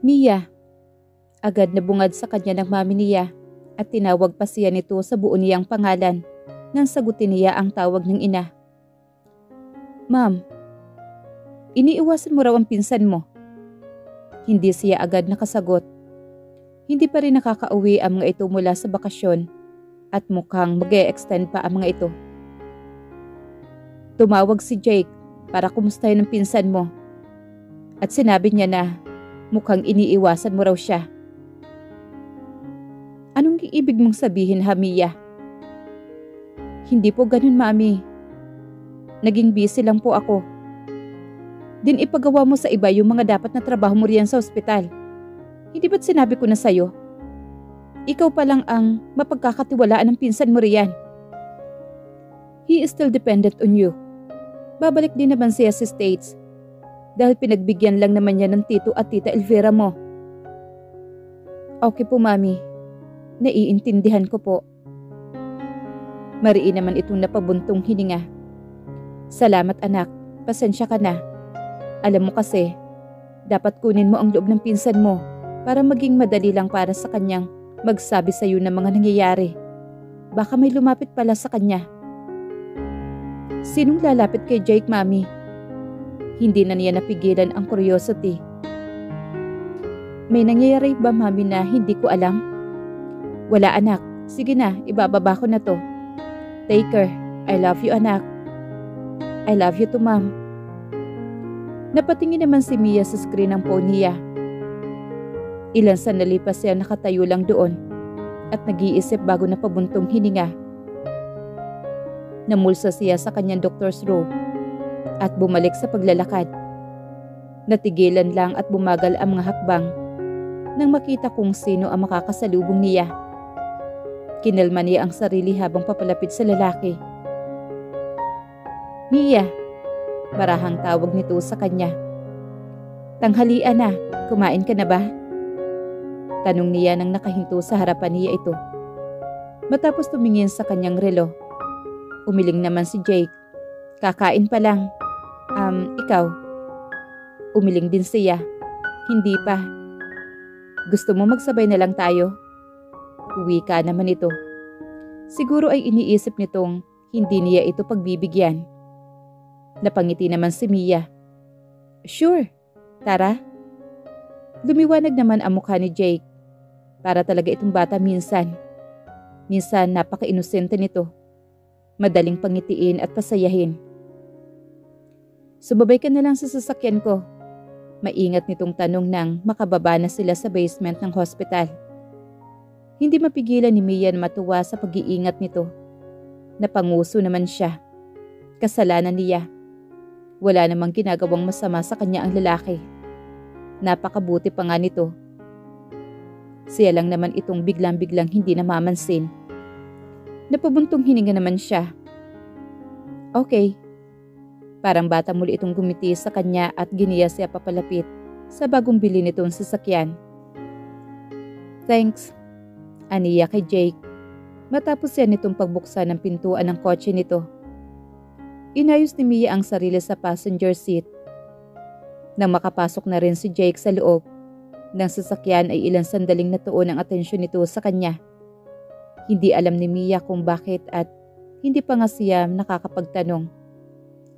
Mia, agad na bungad sa kanya ng mami niya at tinawag pa siya nito sa buo niyang pangalan nang sagutin niya ang tawag ng ina. Ma'am, iniiwasan mo raw ang pinsan mo. Hindi siya agad nakasagot. Hindi pa rin nakakauwi ang mga ito mula sa bakasyon at mukhang mag-e-extend pa ang mga ito. Tumawag si Jake para kumustahin ang pinsan mo at sinabi niya na mukhang iniiwasan mo raw siya. Anong ibig mong sabihin, ha, Mia? Hindi po ganun, Mami. Naging busy lang po ako. Din ipagawa mo sa iba yung mga dapat na trabaho mo riyan sa ospital. Hindi ba't sinabi ko na sa'yo? Ikaw pa lang ang mapagkakatiwalaan ng pinsan mo riyan. He is still dependent on you. Babalik din naman siya sa States dahil pinagbigyan lang naman niya ng tito at tita Elvira mo. Okay po, Mami. Naiintindihan ko po. Mariin naman itong napabuntong hininga. Salamat anak, pasensya ka na. Alam mo kasi, dapat kunin mo ang loob ng pinsan mo para maging madali lang para sa kanyang magsabi sa iyo ng mga nangyayari. Baka may lumapit pala sa kanya. Sinong lalapit kay Jake, Mami? Hindi na niya napigilan ang curiosity. May nangyayari ba, Mami, na hindi ko alam? Wala anak, sige na, ibababa ko na to. Take care, I love you anak. I love you too, Ma'am. Napatingin naman si Mia sa screen ng phone niya. Ilang sandali pa siya nakatayo lang doon at nag-iisip bago napabuntong hininga. Namulsa siya sa kanyang doctor's robe at bumalik sa paglalakad. Natigilan lang at bumagal ang mga hakbang nang makita kung sino ang makakasalubong niya. Kinalma niya ang sarili habang papalapit sa lalaki. Mia, marahang tawag nito sa kanya. Tanghalian na, kumain ka na ba? Tanong niya nang nakahinto sa harapan niya ito. Matapos tumingin sa kanyang relo, umiling naman si Jake. Kakain pa lang. Ikaw? Umiling din siya. Hindi pa. Gusto mo magsabay na lang tayo? Uwi ka naman ito. Siguro ay iniisip nitong hindi niya ito pagbibigyan. Napangiti naman si Mia. Sure, tara. Lumiwanag naman ang mukha ni Jake. Para talaga itong bata minsan. Minsan napaka-inosente nito. Madaling pangitiin at pasayahin. Sumabay ka na lang sa sasakyan ko. Maingat nitong tanong nang makababa na sila sa basement ng hospital. Hindi mapigilan ni Mia na matuwa sa pag-iingat nito. Napanguso naman siya. Kasalanan niya. Wala namang ginagawang masama sa kanya ang lalaki. Napakabuti pa nga nito. Siya lang naman itong biglang-biglang hindi namamansin. Napabuntong hininga naman siya. Okay. Parang bata muli itong gumiti sa kanya at giniya siya papalapit sa bagong bili nitong sasakyan. Thanks, aniya kay Jake. Matapos yan nitong pagbuksan ng pintuan ng kotse nito. Inayos ni Mia ang sarili sa passenger seat. Nang makapasok na rin si Jake sa loob ng sasakyan ay ilang sandaling natuon ang atensyon nito sa kanya. Hindi alam ni Mia kung bakit at hindi pa nga siya nakakapagtanong.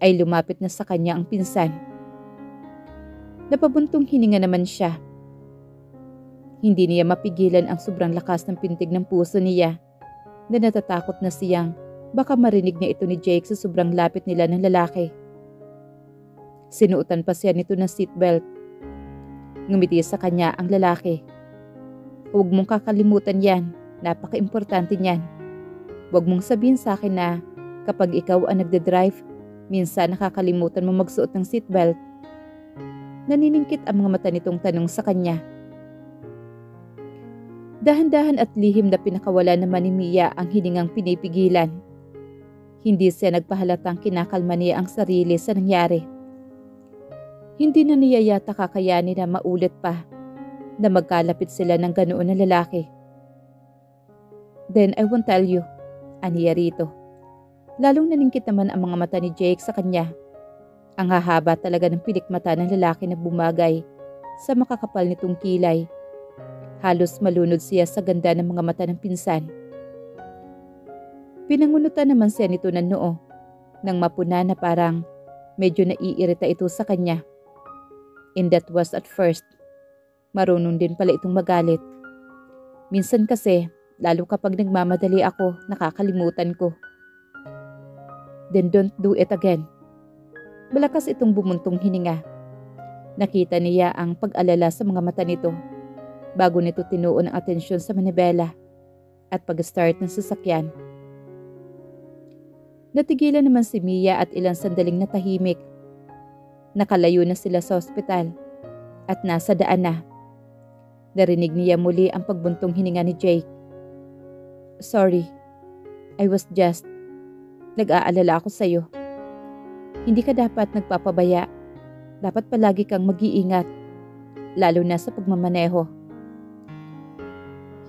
Ay lumapit na sa kanya ang pinsan. Napabuntong hininga naman siya. Hindi niya mapigilan ang sobrang lakas ng pintig ng puso niya na natatakot na siyang baka marinig niya ito ni Jake sa sobrang lapit nila ng lalaki. Sinuotan pa siya nito ng seatbelt. Ngumiti sa kanya ang lalaki. Huwag mong kakalimutan yan. Napaka-importante niyan. Huwag mong sabihin sa akin na kapag ikaw ang nagdadrive, minsan nakakalimutan mo magsuot ng seatbelt. Naniningkit ang mga mata nitong tanong sa kanya. Dahan-dahan at lihim na pinakawala naman ni Mia ang hiningang pinipigilan. Hindi siya nagpahalatang kinakalma niya ang sarili sa nangyari. Hindi na niya yata kakayanin na maulit pa na magkalapit sila ng ganoon na lalaki. Then I won't tell you, aniya rito. Lalong naningkit naman ang mga mata ni Jake sa kanya. Ang hahaba talaga ng pilikmata ng lalaki na bumagay sa makakapal nitong kilay. Halos malunod siya sa ganda ng mga mata ng pinsan. Pinangunutan naman siya nito ng noo nang mapuna na parang medyo naiirita ito sa kanya. And that was at first. Marunong din pala itong magalit. Minsan kasi, lalo kapag nagmamadali ako, nakakalimutan ko. Then don't do it again. Malakas itong bumuntong hininga. Nakita niya ang pag-alala sa mga mata nito bago nito tinuon ang atensyon sa manibela at pag-start ng sasakyan. Natigilan naman si Mia at ilang sandaling natahimik. Nakalayo na sila sa ospital at nasa daan na. Narinig niya muli ang pagbuntong hininga ni Jake. Sorry, I was just... Nag-aalala ako sa'yo. Hindi ka dapat nagpapabaya. Dapat palagi kang mag-iingat, lalo na sa pagmamaneho.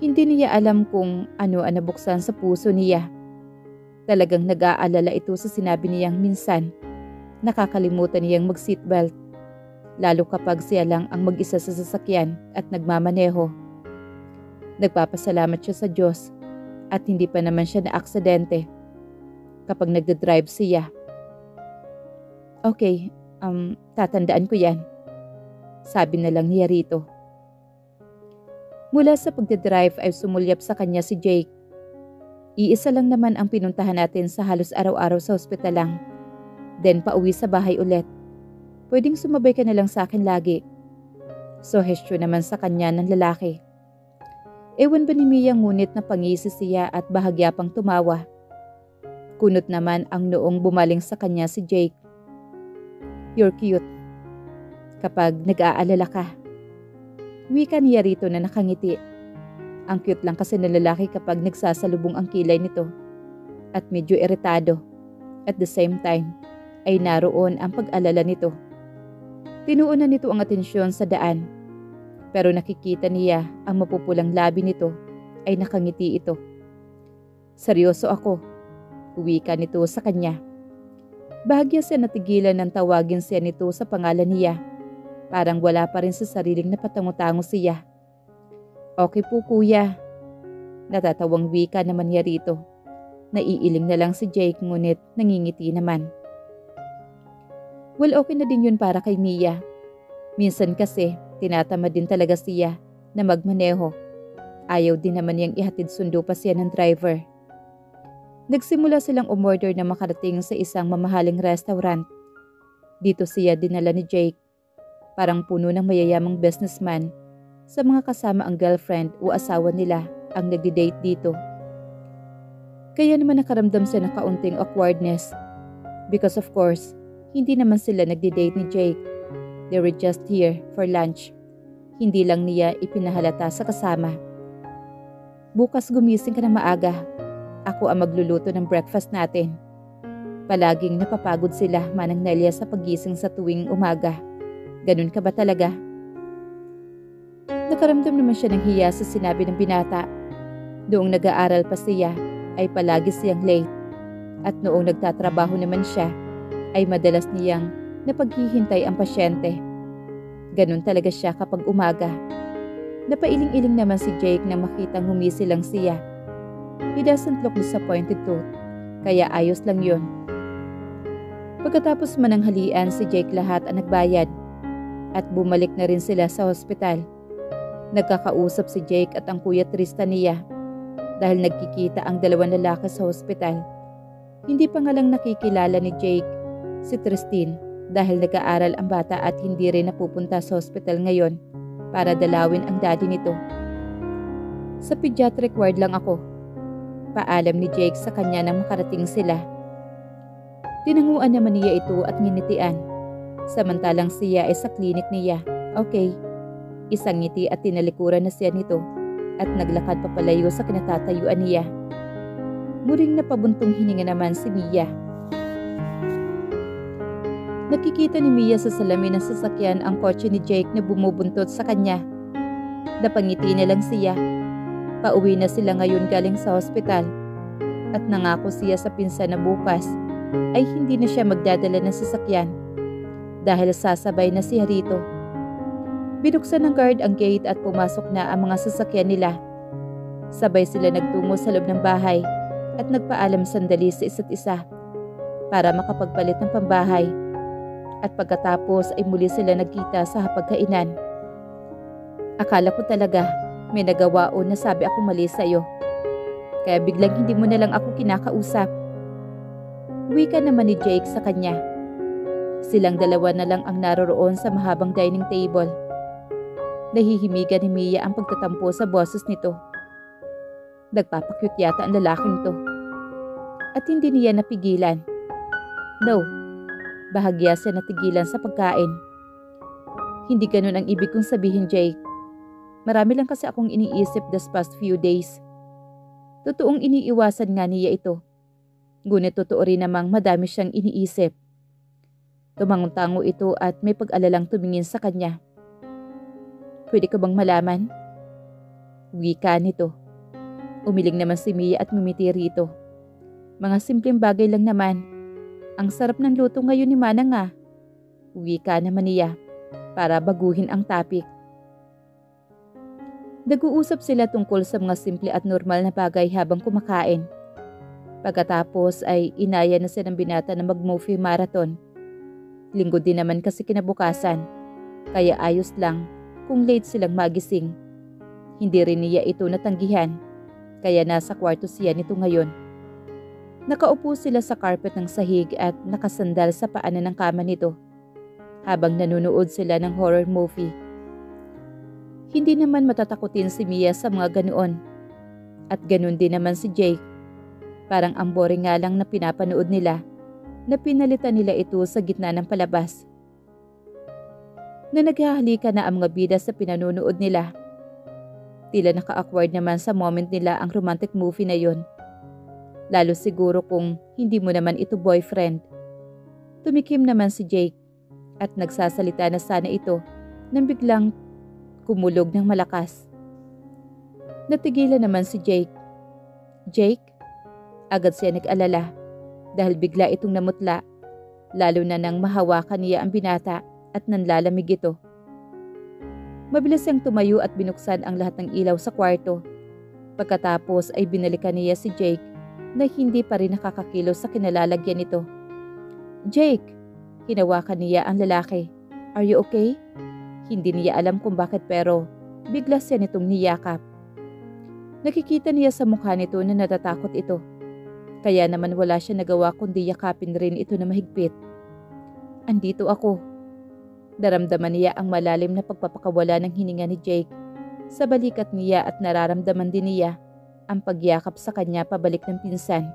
Hindi niya alam kung ano ang nabuksan sa puso niya. Talagang nag-aalala ito sa sinabi niyang minsan. Nakakalimutan niyang mag-seatbelt, lalo kapag siya lang ang mag-isa sa sasakyan at nagmamaneho. Nagpapasalamat siya sa Diyos at hindi pa naman siya na-aksidente kapag nagdadrive siya. Okay, tatandaan ko yan, sabi na lang niya rito. Mula sa pagdadrive ay sumulyap sa kanya si Jake. Iisa lang naman ang pinuntahan natin sa halos araw-araw sa ospital lang. Then pauwi sa bahay ulit. Pwedeng sumabay ka na lang sa akin lagi. So hestyo naman sa kanya ng lalaki. Ewan ba ni Mia ngunit napangisi siya at bahagya pang tumawa. Kunot naman ang noong bumaling sa kanya si Jake. You're cute. Kapag nag-aalala ka. Wika niya rito na nakangiti. Ang cute lang kasi ng lalaki kapag nagsasalubong ang kilay nito. At medyo iritado. At the same time, ay naroon ang pag-alala nito. Tinuunan nito ang atensyon sa daan. Pero nakikita niya ang mapupulang labi nito ay nakangiti ito. Seryoso ako. Wika nito sa kanya. Bahagya siya natigilan ng tawagin siya nito sa pangalan niya. Parang wala pa rin sa sariling napatango-tango siya. Okay po kuya. Natatawang wika naman niya rito. Naiiling na lang si Jake ngunit nangingiti naman. Well, okay na din yun para kay Mia. Minsan kasi, tinatamad din talaga siya na magmaneho. Ayaw din naman niyang ihatid sundo pa siya ng driver. Nagsimula silang umorder na makarating sa isang mamahaling restaurant. Dito siya dinala ni Jake. Parang puno ng mayayamang businessman. Sa mga kasama ang girlfriend o asawa nila ang nagdi-date dito. Kaya naman nakaramdam siya ng kaunting awkwardness. Because of course, hindi naman sila nagdi-date ni Jake. They were just here for lunch. Hindi lang niya ipinahalata sa kasama. Bukas gumising ka na maaga. Ako ang magluluto ng breakfast natin. Palaging napapagod sila Manang Nelia sa pagising sa tuwing umaga. Ganun ka ba talaga? Nakaramdam naman siya ng hiya sa sinabi ng binata. Noong nag-aaral pa siya, ay palagi siyang late. At noong nagtatrabaho naman siya, ay madalas niyang napaghihintay ang pasyente. Ganun talaga siya kapag umaga. Napailing-iling naman si Jake na makitang humisi lang siya. He doesn't look disappointed too, kaya ayos lang yun. Pagkatapos mananghalian si Jake lahat ang nagbayad at bumalik na rin sila sa hospital. Nagkakausap si Jake at ang kuya Tristan niya dahil nagkikita ang dalawang lalaki sa hospital. Hindi pa nga lang nakikilala ni Jake si Tristan dahil nag-aaral ang bata at hindi rin napupunta sa hospital ngayon para dalawin ang daddy nito. Sa pediatric ward lang ako. Paalam ni Jake sa kanya nang makarating sila. Tinanguan naman niya ito at nginitian. Samantalang siya ay sa klinik niya. Okay. Isang ngiti at tinalikuran na siya nito at naglakad papalayo sa kinatatayuan niya. Muling napabuntong hininga naman si Mia. Nakikita ni Mia sa salamin ng sasakyan ang kotse ni Jake na bumubuntot sa kanya. Napangiti na lang siya. Pauwi na sila ngayon galing sa hospital at nangako siya sa pinsan na bukas ay hindi na siya magdadala ng sasakyan dahil sasabay na siya rito. Binuksan ng guard ang gate at pumasok na ang mga sasakyan nila. Sabay sila nagtungo sa loob ng bahay at nagpaalam sandali sa isa't isa para makapagpalit ng pambahay. At pagkatapos ay muli sila nagkita sa hapagkainan. Akala ko talaga may nagawa o nasabi ako mali sa'yo. Kaya biglang hindi mo na lang ako kinakausap. Wika naman ni Jake sa kanya. Silang dalawa na lang ang naroroon sa mahabang dining table. Nahihimigan ni Mia ang pagtatampo sa boses nito. Nagpapakyut yata ang lalaking to. At hindi niya napigilan. No, bahagya siya natigilan sa pagkain. Hindi ganun ang ibig kong sabihin, Jake. Marami lang kasi akong iniisip this past few days. Totoong iniiwasan nga niya ito. Ngunit totoo rin namang madami siyang iniisip. Tumangon-tango ito at may pag-alalang tumingin sa kanya. Pwede ka bang malaman? Wika nito. Umiling naman si Mia at ngumiti rito. Mga simpleng bagay lang naman. Ang sarap ng luto ngayon ni Manang ah. Wika naman niya para baguhin ang topic. Nag-uusap sila tungkol sa mga simple at normal na bagay habang kumakain. Pagkatapos ay inaya na siya ng binata na mag-movie marathon. Linggo din naman kasi kinabukasan, kaya ayos lang kung late silang magising. Hindi rin niya ito natanggihan, kaya nasa kwarto siya nito ngayon. Nakaupo sila sa carpet ng sahig at nakasandal sa paanan ng kama nito habang nanonood sila ng horror movie. Hindi naman matatakutin si Mia sa mga ganoon. At ganoon din naman si Jake. Parang ang boring nga lang na pinapanood nila na pinalitan nila ito sa gitna ng palabas. Na naghahalika na ang mga bida sa pinanonood nila. Tila naka-awkward naman sa moment nila ang romantic movie na yon. Lalo siguro kung hindi mo naman ito boyfriend. Tumikim naman si Jake at nagsasalita na sana ito nang biglang kumulog ng malakas. Natigilan naman si Jake. Jake? Agad siya nag-alala dahil bigla itong namutla, lalo na nang mahawakan niya ang binata at nanlalamig ito. Mabilis siyang tumayo at binuksan ang lahat ng ilaw sa kwarto. Pagkatapos ay binalikan niya si Jake na hindi pa rin nakakakilos sa kinalalagyan nito. Jake! Hinawakan niya ang lalaki. Are you okay? Hindi niya alam kung bakit pero bigla siya nitong niyakap. Nakikita niya sa mukha nito na natatakot ito. Kaya naman wala siya nagawa kundi yakapin rin ito na mahigpit. Andito ako. Naramdaman niya ang malalim na pagpapakawala ng hininga ni Jake sa balikat niya at nararamdaman din niya ang pagyakap sa kanya pabalik ng pinsan.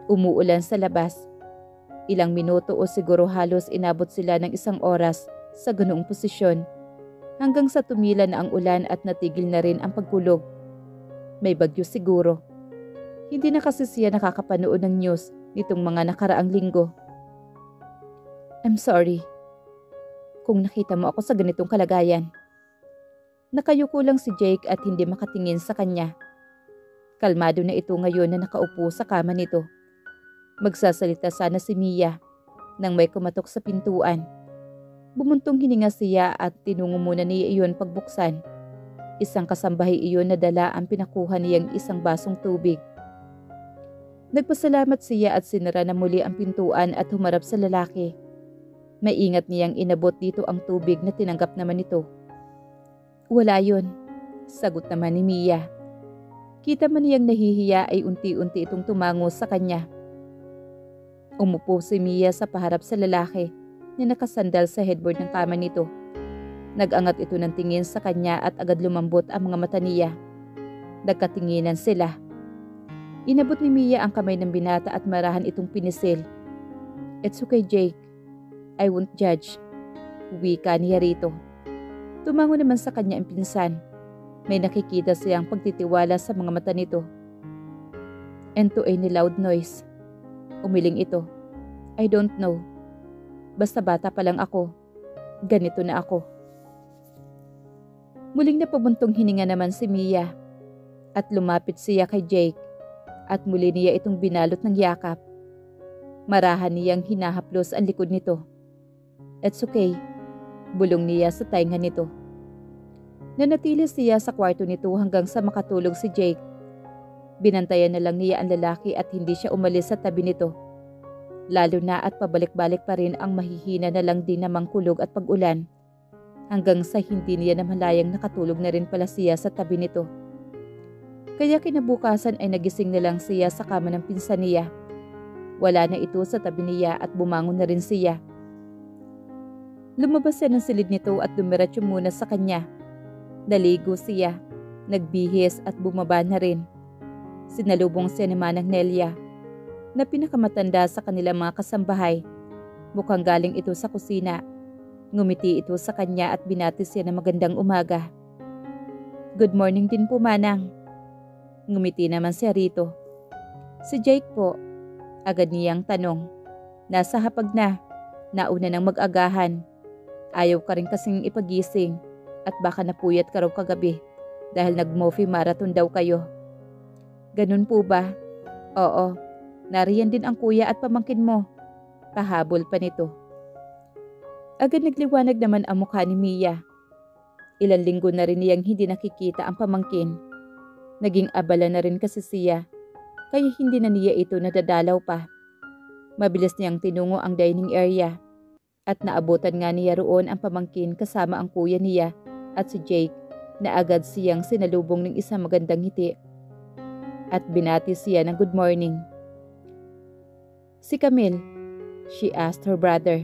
Umuulan sa labas. Ilang minuto o siguro halos inabot sila ng 1 oras sa ganoong posisyon hanggang sa tumila na ang ulan at natigil na rin ang pagkulog. May bagyo siguro. Hindi na kasi siya nakakapanood ng news nitong mga nakaraang linggo. I'm sorry kung nakita mo ako sa ganitong kalagayan. Nakayuko lang si Jake at hindi makatingin sa kanya. Kalmado na ito ngayon na nakaupo sa kama nito. Magsasalita sana si Mia nang may kumatok sa pintuan. Bumuntong hininga siya at tinungo muna niya iyon pagbuksan. Isang kasambahay iyon na dala ang pinakuha niyang isang basong tubig. Nagpasalamat siya at sinara na muli ang pintuan at humarap sa lalaki. Maingat niyang inabot dito ang tubig na tinanggap naman nito. Wala yun, sagot naman ni Mia. Kita man niyang nahihiya ay unti-unti itong tumango sa kanya. Umupo si Mia sa paharap sa lalaki na nakasandal sa headboard ng kama nito. Nag-angat ito ng tingin sa kanya at agad lumambot ang mga mata niya. Nagkatinginan sila. Inabot ni Mia ang kamay ng binata at marahan itong pinisil. It's okay, Jake. I won't judge. Wika niya rito. Tumango naman sa kanya ang pinsan. May nakikita siyang pagtitiwala sa mga mata nito. And to any loud noise. Umiling ito. I don't know. Basta bata pa lang ako. Ganito na ako. Muling napabuntong hininga naman si Mia. At lumapit siya kay Jake. At muli niya itong binalot ng yakap. Marahan niyang hinahaplos ang likod nito. It's okay. Bulong niya sa tainga nito. Nanatili siya sa kwarto nito hanggang sa makatulog si Jake. Binantayan na lang niya ang lalaki at hindi siya umalis sa tabi nito. Lalo na at pabalik-balik pa rin ang mahihina na lang din namang kulog at pag-ulan. Hanggang sa hindi niya namalayang nakatulog na rin pala siya sa tabi nito. Kaya kinabukasan ay nagising na lang siya sa kama ng pinsan niya. Wala na ito sa tabi niya at bumangon na rin siya. Lumabas siya ng silid nito at dumiretso muna sa kanya. Naligo siya, nagbihis at bumaba na rin. Sinalubong siya ni Manang Nelia, na pinakamatanda sa kanilang mga kasambahay. Mukhang galing ito sa kusina. Ngumiti ito sa kanya at binati siya ng magandang umaga. Good morning din po, Manang. Ngumiti naman siya rito. Si Jake po, agad niyang tanong. Nasa hapag na, nauna nang mag-agahan. Ayaw ka rin kasing ipagising at baka napuyat ka raw kagabi dahil nag-movie marathon daw kayo. Ganun po ba? Oo, nariyan din ang kuya at pamangkin mo. Pahabol pa nito. Agad nagliwanag naman ang mukha ni Mia. Ilang linggo na rin niyang hindi nakikita ang pamangkin. Naging abala na rin kasi siya, kaya hindi na niya ito nadadalaw pa. Mabilis niyang tinungo ang dining area at naabutan nga niya roon ang pamangkin kasama ang kuya niya at si Jake na agad siyang sinalubong ng isang magandang ngiti at binati siya ng good morning. Si Camille, she asked her brother.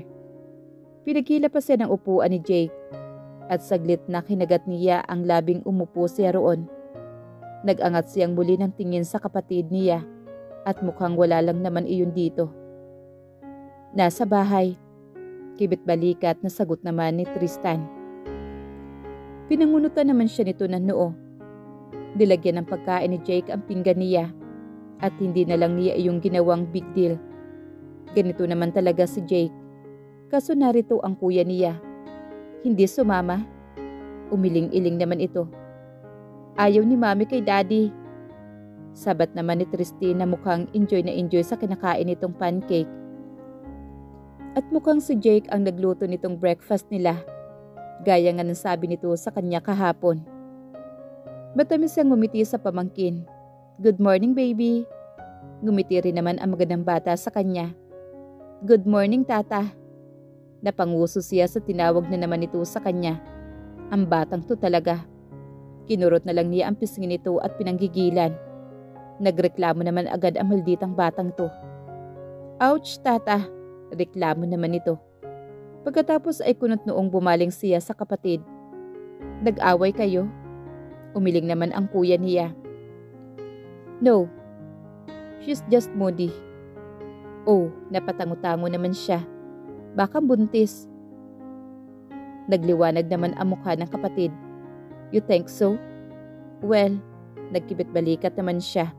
Pinagila pa siya ng upuan ni Jake at saglit na kinagat niya ang labing umupo siya roon. Nag-angat siyang muli ng tingin sa kapatid niya at mukhang wala lang naman iyon dito. Nasa bahay, kibit balikat na sagot naman ni Tristan. Pinangunutan naman siya nito ng noo. Dilagyan ng pagkain ni Jake ang pinggan niya at hindi na lang niya iyong ginawang big deal. Ganito naman talaga si Jake. Kaso narito ang kuya niya. Hindi sumama. Umiling-iling naman ito. Ayaw ni mami kay daddy. Sabat naman ni Tristan na mukhang enjoy na enjoy sa kinakain nitong pancake. At mukhang si Jake ang nagluto nitong breakfast nila. Gaya nga ng sabi nito sa kanya kahapon. Matamis siyang ngumiti sa pamangkin. Good morning, baby. Ngumiti rin naman ang magandang bata sa kanya. Good morning, tata. Napanguso siya sa tinawag na naman ito sa kanya. Ang batang to talaga. Kinurot na lang niya ang pisngin nito at pinanggigilan. Nagreklamo naman agad ang malditang batang to. Ouch, tata. Reklamo naman ito. Pagkatapos ay kunot noong bumaling siya sa kapatid. Nag-away kayo? Umiling naman ang kuya niya. No, she's just moody. Oh, napatango-tango naman siya. Baka buntis. Nagliwanag naman ang mukha ng kapatid. You think so? Well, nagkibit balikat naman siya.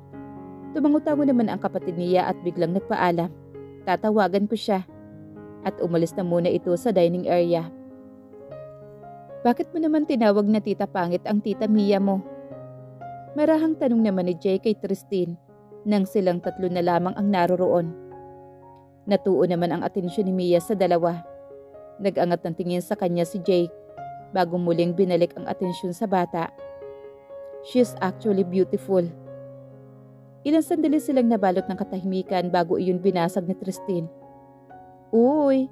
Tumango-tango naman ang kapatid niya at biglang nagpaalam. Tatawagan ko siya. At umalis na muna ito sa dining area. Bakit mo naman tinawag na tita pangit ang tita Mia mo? Marahang tanong naman ni Jay kay Tristan nang silang tatlo na lamang ang naroroon. Natuon naman ang atensyon ni Mia sa dalawa. Nag-angat ng tingin sa kanya si Jake bago muling binalik ang atensyon sa bata. She's actually beautiful. Ilang sandali silang nabalot ng katahimikan bago iyon binasag ni Tristan. Uy,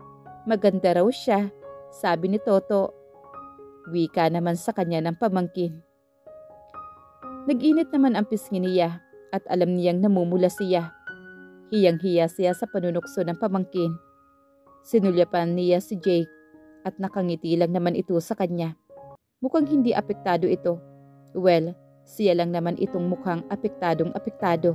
maganda raw siya, sabi ni Toto. Wika naman sa kanya ng pamangkin. Nag-init naman ang pisngi niya at alam niyang namumula siya. Hiyang-hiya siya sa panunukso ng pamangkin. Sinulyapan niya si Jake at nakangiti lang naman ito sa kanya. Mukhang hindi apektado ito. Well, siya lang naman itong mukhang apektadong apektado.